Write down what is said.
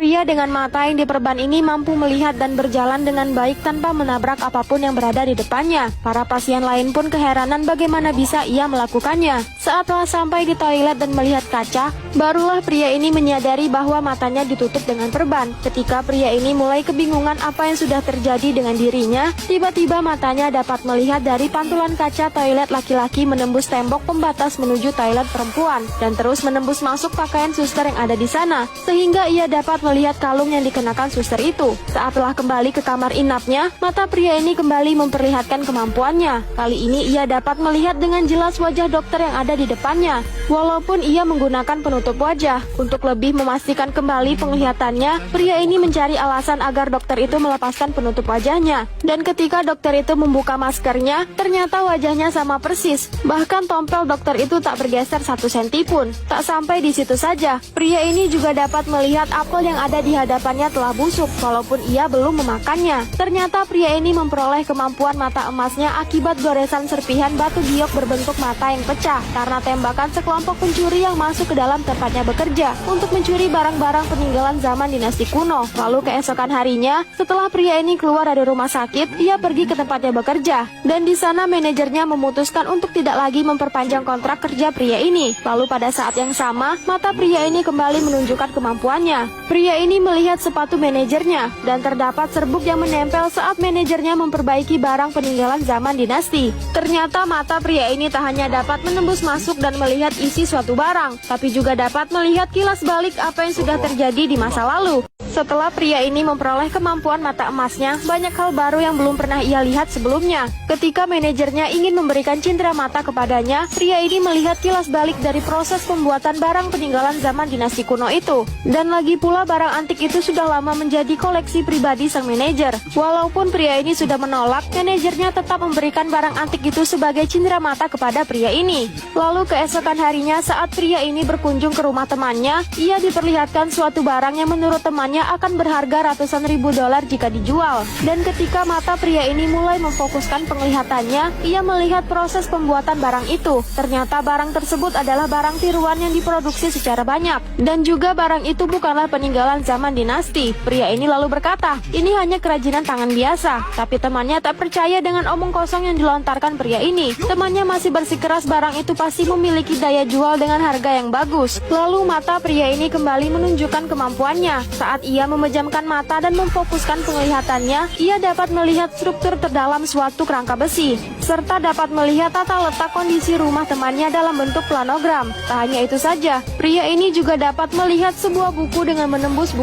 Pria dengan mata yang diperban ini mampu melihat dan berjalan dengan baik tanpa menabrak apapun yang berada di depannya. Para pasien lain pun keheranan bagaimana bisa ia melakukannya. Saat telah sampai di toilet dan melihat kaca, barulah pria ini menyadari bahwa matanya ditutup dengan perban. Ketika pria ini mulai kebingungan apa yang sudah terjadi dengan dirinya, tiba-tiba matanya dapat melihat dari pantulan kaca toilet laki-laki menembus tembok pembatas menuju toilet perempuan dan terus menembus masuk pakaian suster yang ada di sana, sehingga ia dapat melihat kalung yang dikenakan suster itu. Saat telah kembali ke kamar inapnya, mata pria ini kembali memperlihatkan kemampuannya. Kali ini ia dapat melihat dengan jelas wajah dokter yang ada di depannya. Walaupun ia menggunakan penutup wajah, untuk lebih memastikan kembali penglihatannya, pria ini mencari alasan agar dokter itu melepaskan penutup wajahnya. Dan ketika dokter itu membuka maskernya, ternyata wajahnya sama persis. Bahkan tompel dokter itu tak bergeser 1 senti pun. Tak sampai di situ saja, pria ini juga dapat melihat apel yang ada di hadapannya telah busuk, walaupun ia belum memakannya. Ternyata pria ini memperoleh kemampuan mata emasnya akibat goresan serpihan batu giok berbentuk mata yang pecah karena tembakan sekelompok pencuri yang masuk ke dalam tempatnya bekerja untuk mencuri barang-barang peninggalan zaman dinasti kuno. Lalu keesokan harinya, setelah pria ini keluar dari rumah sakit, ia pergi ke tempatnya bekerja. Dan di sana manajernya memutuskan untuk tidak lagi memperpanjang kontrak kerja pria ini. Lalu pada saat yang sama, mata pria ini kembali menunjukkan kemampuannya. Pria ini melihat sepatu manajernya dan terdapat serbuk yang menempel saat manajernya memperbaiki barang peninggalan zaman dinasti. Ternyata mata pria ini tak hanya dapat menembus masuk dan melihat isi suatu barang, tapi juga dapat melihat kilas balik apa yang sudah terjadi di masa lalu. Setelah pria ini memperoleh kemampuan mata emasnya, banyak hal baru yang belum pernah ia lihat sebelumnya. Ketika manajernya ingin memberikan cindera mata kepadanya, pria ini melihat kilas balik dari proses pembuatan barang peninggalan zaman dinasti kuno itu. Dan lagi pula barang antik itu sudah lama menjadi koleksi pribadi sang manajer. Walaupun pria ini sudah menolak, manajernya tetap memberikan barang antik itu sebagai cindera mata kepada pria ini. Lalu keesokan harinya saat pria ini berkunjung ke rumah temannya, ia diperlihatkan suatu barang yang menurut temannya akan berharga ratusan ribu dolar jika dijual. Dan ketika mata pria ini mulai memfokuskan penglihatannya, ia melihat proses pembuatan barang itu. Ternyata barang tersebut adalah barang tiruan yang diproduksi secara banyak. Dan juga barang itu bukanlah peninggalan zaman dinasti. Pria ini lalu berkata, ini hanya kerajinan tangan biasa. Tapi temannya tak percaya dengan omong kosong yang dilontarkan pria ini. Temannya masih bersikeras barang itu pasti memiliki daya jual dengan harga yang bagus. Lalu mata pria ini kembali menunjukkan kemampuannya. Saat ia memejamkan mata dan memfokuskan penglihatannya, ia dapat melihat struktur terdalam suatu kerangka besi, serta dapat melihat tata letak kondisi rumah temannya dalam bentuk planogram. Tak hanya itu saja, pria ini juga dapat melihat sebuah buku dengan menembus buku